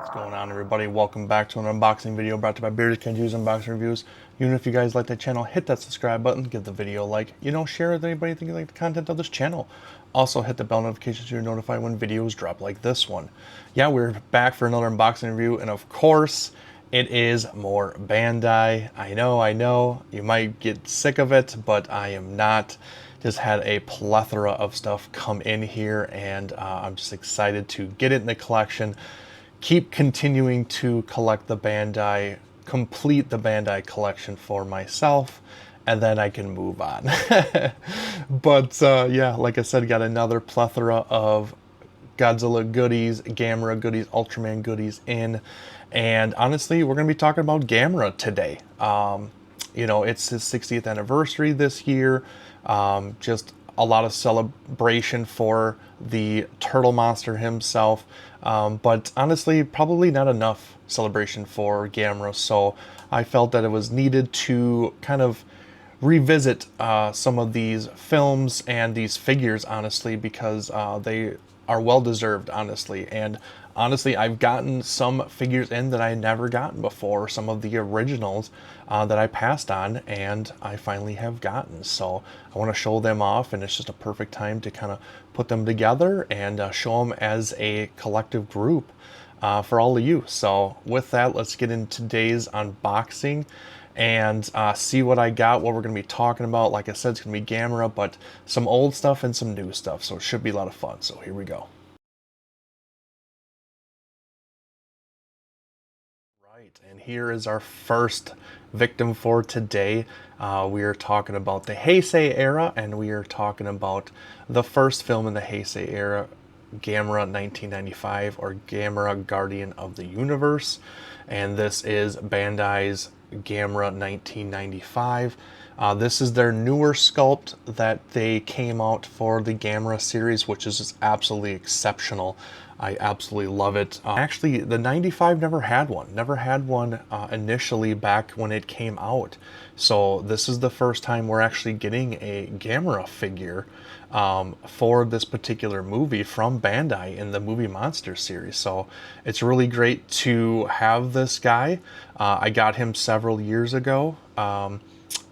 What's going on, everybody? Welcome back to an unboxing video brought to you by Bearded Kenju's Unboxing Reviews. Even if you guys like the channel, hit that subscribe button, give the video a like, share with anybody thinking like the content of this channel. Also hit the bell notification so you're notified when videos drop like this one. Yeah, we're back for another unboxing review, and of course, it is more Bandai. I know, you might get sick of it, but I am not. Just had a plethora of stuff come in here, and I'm just excited to get it in the collection. Keep continuing to collect the Bandai, complete the Bandai collection for myself, and then I can move on. But yeah, like I said, got another plethora of Godzilla goodies, Gamera goodies, Ultraman goodies in. And honestly, we're going to be talking about Gamera today. It's his 60th anniversary this year. Just a lot of celebration for the turtle monster himself. But honestly, probably not enough celebration for Gamera. So I felt that it was needed to kind of revisit some of these films and these figures, honestly, because they are well deserved, honestly. And honestly, I've gotten some figures in that I never gotten before, some of the originals that I passed on and I finally have gotten. So I want to show them off, and it's just a perfect time to kind of put them together and show them as a collective group for all of you. So with that, let's get into today's unboxing and see what I got, what we're going to be talking about. Like I said, it's going to be Gamera, but some old stuff and some new stuff, so it should be a lot of fun. So here we go. Right, and here is our first victim for today. We are talking about the Heisei era, and we are talking about the first film in the Heisei era, Gamera 1995, or Gamera Guardian of the Universe. And this is Bandai's Gamera 1995. This is their newer sculpt that they came out for the Gamera series, which is just absolutely exceptional. I absolutely love it. Actually, the 95 never had one initially back when it came out. So this is the first time we're actually getting a Gamera figure for this particular movie from Bandai in the Movie Monster series. So it's really great to have this guy. I got him several years ago.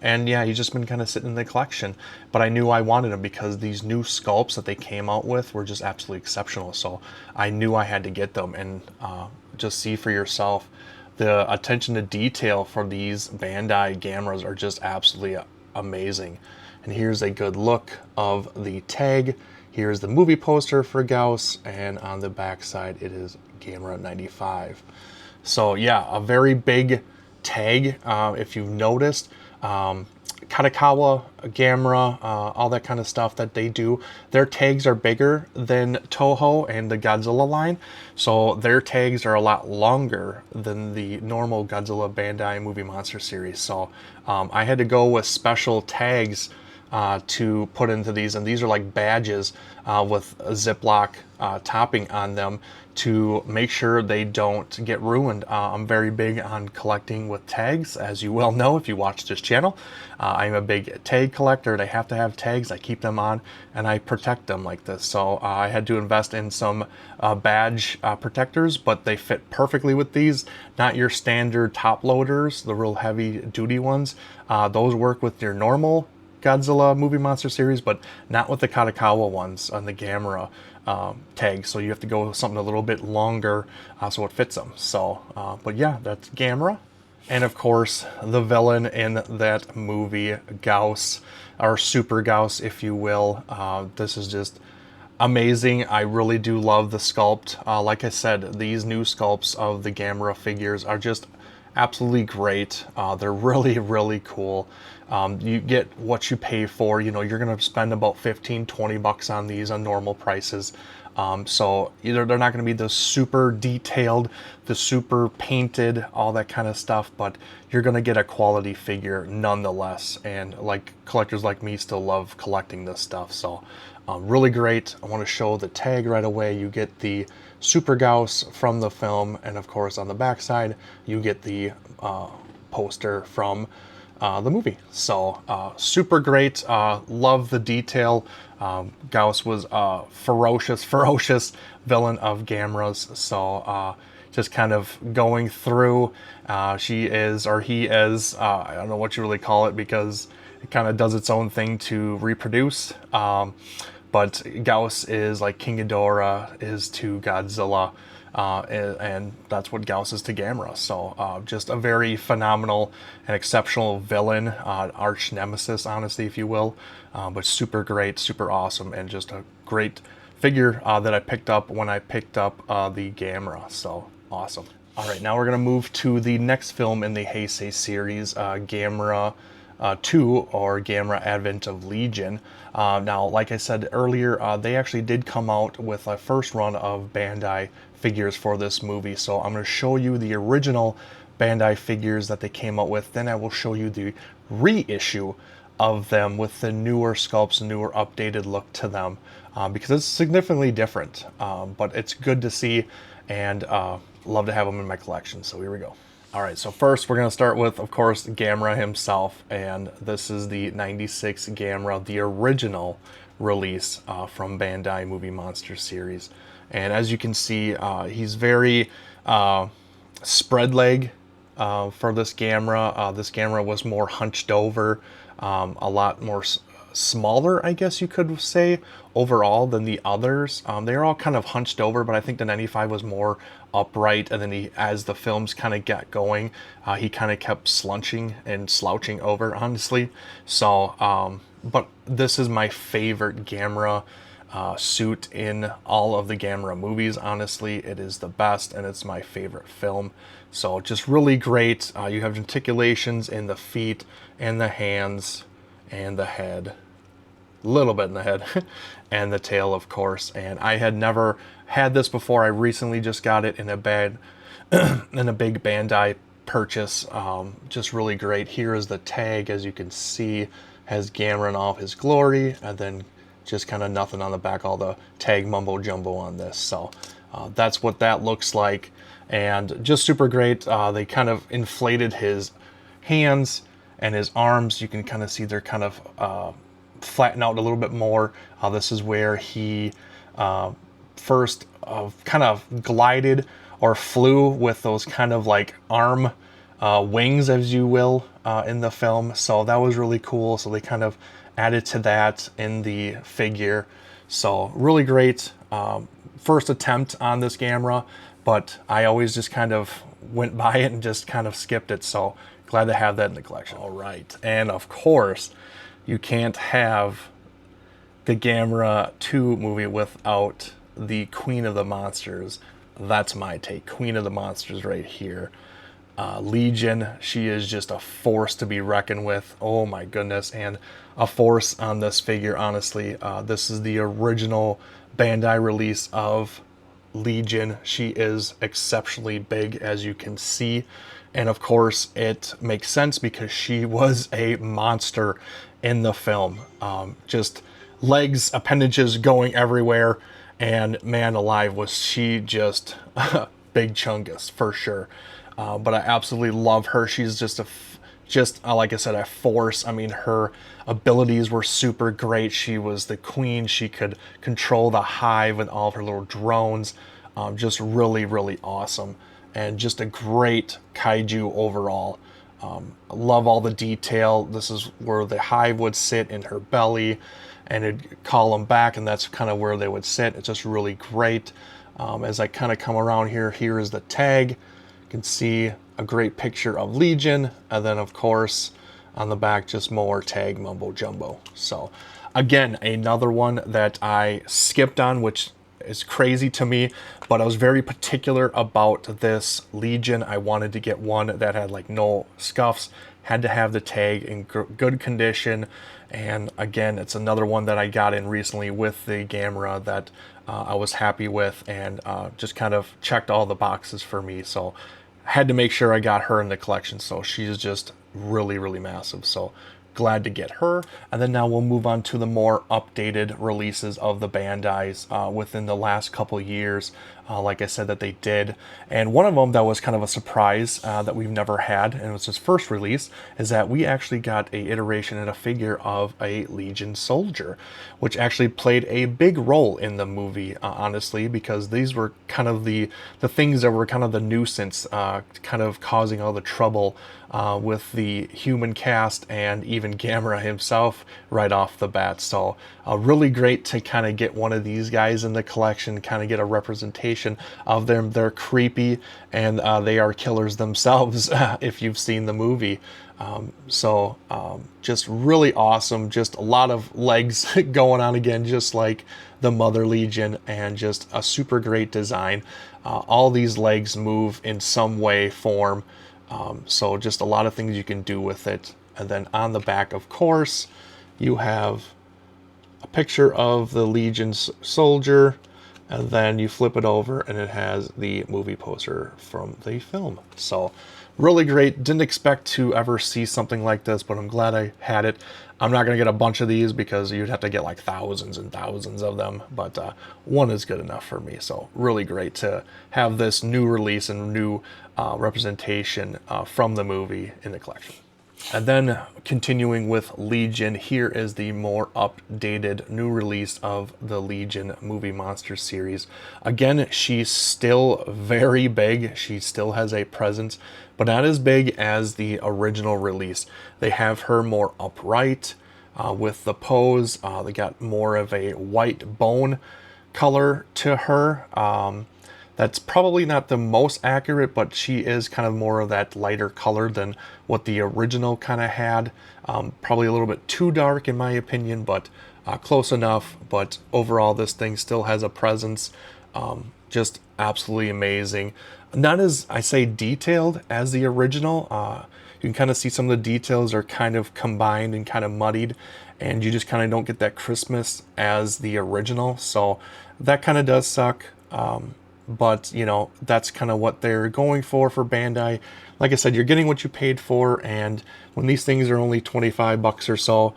And yeah, he's just been kind of sitting in the collection. But I knew I wanted him because these new sculpts that they came out with were just absolutely exceptional. So I knew I had to get them, and just see for yourself. The attention to detail for these Bandai Gameras are just absolutely amazing. And here's a good look of the tag. Here's the movie poster for Gauss, and on the back side it is Gamera 95. So yeah, a very big tag, if you've noticed. Katakawa, Gamera, all that kind of stuff that they do, their tags are bigger than Toho and the Godzilla line, so their tags are a lot longer than the normal Godzilla Bandai Movie Monster series. So I had to go with special tags to put into these, and these are like badges with a Ziploc topping on them to make sure they don't get ruined. I'm very big on collecting with tags, as you well know if you watch this channel. I'm a big tag collector. They have to have tags. I keep them on and I protect them like this. So I had to invest in some badge protectors, but they fit perfectly with these. Not your standard top loaders, the real heavy duty ones. Those work with your normal Godzilla Movie Monster series, but not with the Katakawa ones on the Gamera tag. So you have to go with something a little bit longer so it fits them. So, but yeah, that's Gamera. And of course, the villain in that movie, Gauss, or Super Gauss, if you will. This is just amazing. I really do love the sculpt. Like I said, these new sculpts of the Gamera figures are just absolutely great. They're really, really cool. You get what you pay for. You're going to spend about 15-20 bucks on these on normal prices. So either they're not going to be the super detailed, the super painted, all that kind of stuff, but you're going to get a quality figure nonetheless. And like collectors like me still love collecting this stuff. So really great. I want to show the tag right away. You get the Super Gauss from the film, and of course on the back side you get the poster from the movie. So super great. Love the detail. Gauss was a ferocious villain of Gamera's. So just kind of going through, she is, or he is, I don't know what you really call it, because it kind of does its own thing to reproduce. But Gauss is like King Ghidorah is to Godzilla, and that's what Gauss is to Gamera. So just a very phenomenal and exceptional villain, arch nemesis, honestly, if you will. But super great, super awesome, and just a great figure that I picked up when I picked up the Gamera. So awesome. All right, now we're gonna move to the next film in the Heisei series, Gamera 2, or Gamera Advent of Legion. Now, like I said earlier, they actually did come out with a first run of Bandai figures for this movie. So I'm going to show you the original Bandai figures that they came out with. Then I will show you the reissue of them with the newer sculpts, newer updated look to them, because it's significantly different. But it's good to see, and love to have them in my collection. So here we go. All right, so first we're going to start with, of course, Gamera himself, and this is the 96 Gamera, the original release from Bandai Movie Monster series. And as you can see, he's very spread leg for this Gamera. This Gamera was more hunched over, a lot more smaller, I guess you could say, overall than the others. They're all kind of hunched over, but I think the 95 was more upright, and then he, as the films kind of got going, he kind of kept slunching and slouching over, honestly. So but this is my favorite Gamera suit in all of the Gamera movies. Honestly, it is the best, and it's my favorite film. So just really great. You have articulations in the feet and the hands and the head, a little bit in the head, and the tail, of course. And I had never had this before. I recently just got it in a big Bandai purchase. Just really great. Here is the tag, as you can see, has Gamera in all of his glory, and then just kind of nothing on the back, all the tag mumbo jumbo on this. So that's what that looks like, and just super great. They kind of inflated his hands and his arms. You can kind of see they're kind of flatten out a little bit more. This is where he first kind of glided or flew with those kind of like arm wings, as you will, in the film. So that was really cool. So they kind of added to that in the figure. So really great first attempt on this Gamera, but I always just kind of went by it and just kind of skipped it. So glad to have that in the collection. All right, and of course, you can't have the Gamera 2 movie without the Queen of the Monsters. That's my take. Queen of the Monsters right here. Legion, she is just a force to be reckoned with. Oh my goodness, and a force on this figure, honestly. This is the original Bandai release of Legion. She is exceptionally big, as you can see. And of course, it makes sense because she was a monster in the film. Just legs, appendages going everywhere. And man alive, was she just big chungus for sure. But I absolutely love her. She's just like I said, a force. I mean, her abilities were super great. She was the queen. She could control the hive with all of her little drones. Just really, really awesome. And just a great kaiju overall. I love all the detail. This is where the hive would sit in her belly, and it'd call them back, and that's kind of where they would sit. It's just really great. As I kind of come around here, here is the tag. You can see a great picture of Legion, and then of course on the back just more tag mumbo jumbo. So again, another one that I skipped on, which is crazy to me, but I was very particular about this Legion. I wanted to get one that had like no scuffs, had to have the tag in good condition. And again, it's another one that I got in recently with the Gamera that I was happy with, and just kind of checked all the boxes for me. So I had to make sure I got her in the collection. So she's just really, really massive. So glad to get her. And then now we'll move on to the more updated releases of the Bandai's within the last couple years. like I said, that they did. And one of them that was kind of a surprise that we've never had, and it was his first release, is that we actually got a iteration and a figure of a Legion soldier, which actually played a big role in the movie, honestly, because these were kind of the things that were kind of the nuisance, kind of causing all the trouble with the human cast and even Gamera himself right off the bat. So really great to kind of get one of these guys in the collection, kind of get a representation of them. They're creepy, and they are killers themselves if you've seen the movie. Just really awesome. Just a lot of legs going on again, just like the Mother Legion, and just a super great design. All these legs move in some way, form. So just a lot of things you can do with it. And then on the back, of course, you have a picture of the Legion soldier, and then you flip it over and it has the movie poster from the film. So really great. Didn't expect to ever see something like this, but I'm glad I had it. I'm not going to get a bunch of these because you'd have to get like thousands and thousands of them, but one is good enough for me. So really great to have this new release and new representation from the movie in the collection. And then continuing with Legion, here is the more updated new release of the Legion Movie Monster series. Again, she's still very big. She still has a presence, but not as big as the original release. They have her more upright with the pose. They got more of a white bone color to her. That's probably not the most accurate, but she is kind of more of that lighter color than what the original kind of had. Probably a little bit too dark in my opinion, but close enough. But overall, this thing still has a presence. Just absolutely amazing. Not as, I say, detailed as the original. You can kind of see some of the details are kind of combined and kind of muddied, and you just kind of don't get that crispness as the original. So that kind of does suck. But, you know, that's kind of what they're going for Bandai. Like I said, you're getting what you paid for, and when these things are only 25 bucks or so,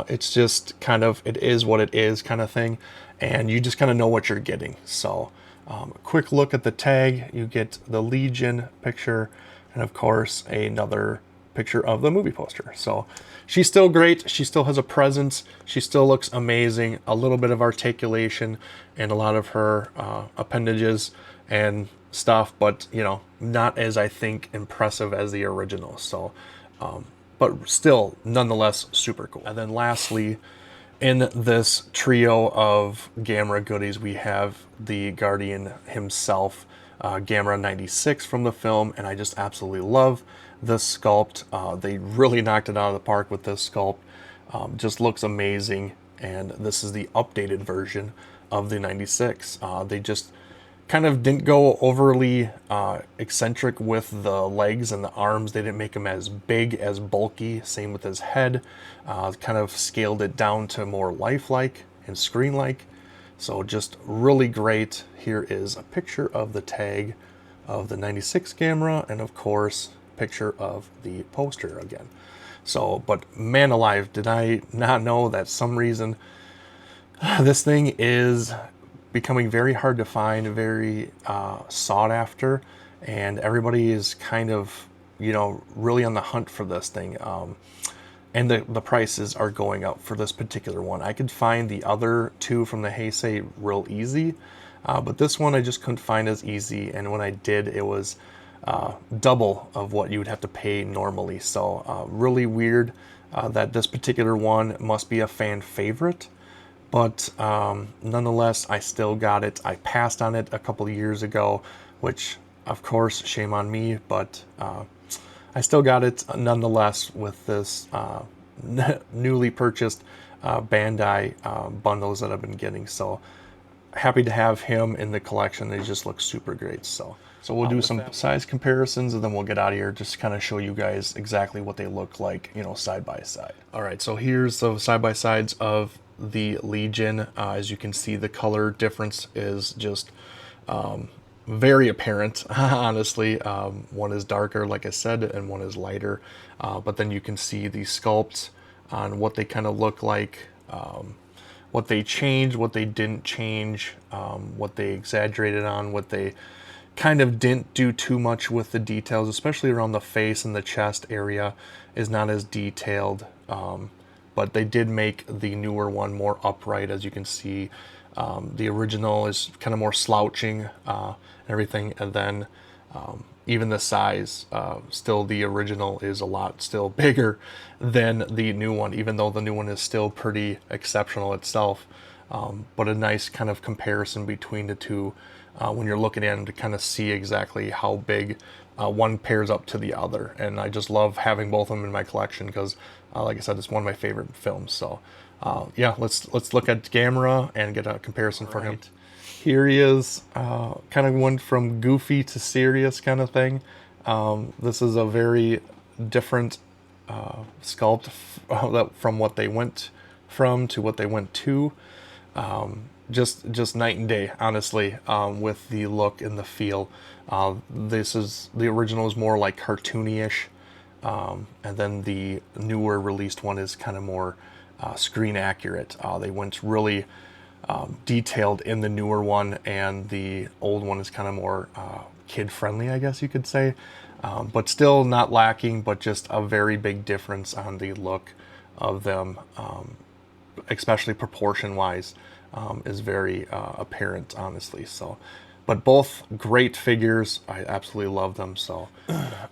it's just kind of, it is what it is kind of thing, and you just kind of know what you're getting. So, a quick look at the tag, you get the Legion picture, and of course, another picture of the movie poster. So she's still great. She still has a presence. She still looks amazing. A little bit of articulation and a lot of her appendages and stuff, but you know, not as, I think, impressive as the original. So, but still, nonetheless, super cool. And then lastly, in this trio of Gamera goodies, we have the Guardian himself, Gamera 96 from the film, and I just absolutely love this sculpt. They really knocked it out of the park with this sculpt. Just looks amazing, and this is the updated version of the 96. They just kind of didn't go overly eccentric with the legs and the arms. They didn't make him as big, as bulky. Same with his head. Kind of scaled it down to more lifelike and screen-like. So just really great. Here is a picture of the tag of the 96 Gamera, and of course, picture of the poster again. So, but man alive, did I not know that some reason this thing is becoming very hard to find, very sought after, and everybody is kind of, you know, really on the hunt for this thing. And the prices are going up for this particular one. I could find the other two from the Heisei real easy, but this one I just couldn't find as easy, and when I did, it was double of what you would have to pay normally. So really weird that this particular one must be a fan favorite, but nonetheless, I still got it. I passed on it a couple of years ago, which of course, shame on me, but I still got it nonetheless with this newly purchased Bandai bundles that I've been getting. So happy to have him in the collection. They just look super great. So we'll do some size comparisons, and then we'll get out of here, just to kind of show you guys exactly what they look like, you know, side by side. All right, so here's the side by sides of the Legion. As you can see, the color difference is just very apparent, honestly. One is darker, like I said, and one is lighter. But then you can see the sculpts on what they kind of look like, what they changed, what they didn't change, what they exaggerated on, what they kind of didn't do too much with the details, especially around the face and the chest area is not as detailed. But they did make the newer one more upright, as you can see. The original is kind of more slouching and everything, and then even the size, still the original is a lot still bigger than the new one, even though the new one is still pretty exceptional itself. But a nice kind of comparison between the two when you're looking at them to kind of see exactly how big one pairs up to the other. And I just love having both of them in my collection because, like I said, it's one of my favorite films. So yeah, let's look at Gamera and get a comparison for him. Here he is, kind of went from goofy to serious kind of thing. This is a very different sculpt from what they went from to what they went to. Just night and day, honestly, with the look and the feel. The original is more like cartoony-ish, and then the newer released one is kind of more screen accurate. They went really detailed in the newer one, and the old one is kind of more kid friendly, I guess you could say, but still not lacking, but just a very big difference on the look of them, especially proportion wise, is very apparent, honestly. So, but both great figures. I absolutely love them. So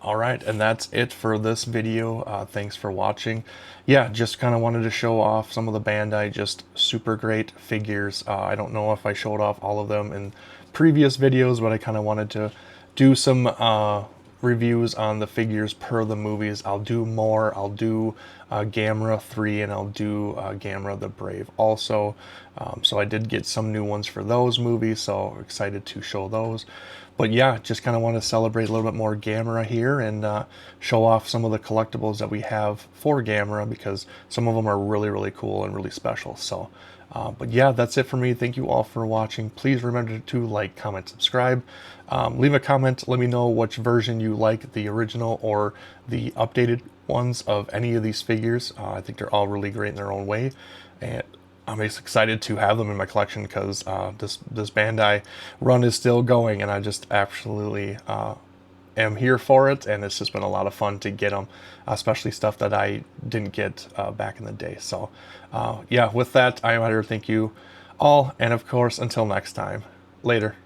all right, and that's it for this video. Thanks for watching. Yeah, just kind of wanted to show off some of the Bandai, just super great figures. I don't know if I showed off all of them in previous videos, but I kind of wanted to do some reviews on the figures per the movies. I'll do more. I'll do Gamera 3, and I'll do Gamera the Brave also. So I did get some new ones for those movies, so excited to show those. But yeah, just kind of want to celebrate a little bit more Gamera here and show off some of the collectibles that we have for Gamera, because some of them are really, really cool and really special. So, but yeah, that's it for me. Thank you all for watching. Please remember to like, comment, subscribe. Leave a comment. Let me know which version you like, the original or the updated ones of any of these figures. I think they're all really great in their own way, and I'm excited to have them in my collection because this Bandai run is still going, and I just absolutely am here for it, and it's just been a lot of fun to get them, especially stuff that I didn't get back in the day. So yeah, with that, I am out here. Thank you all, and of course, until next time, later.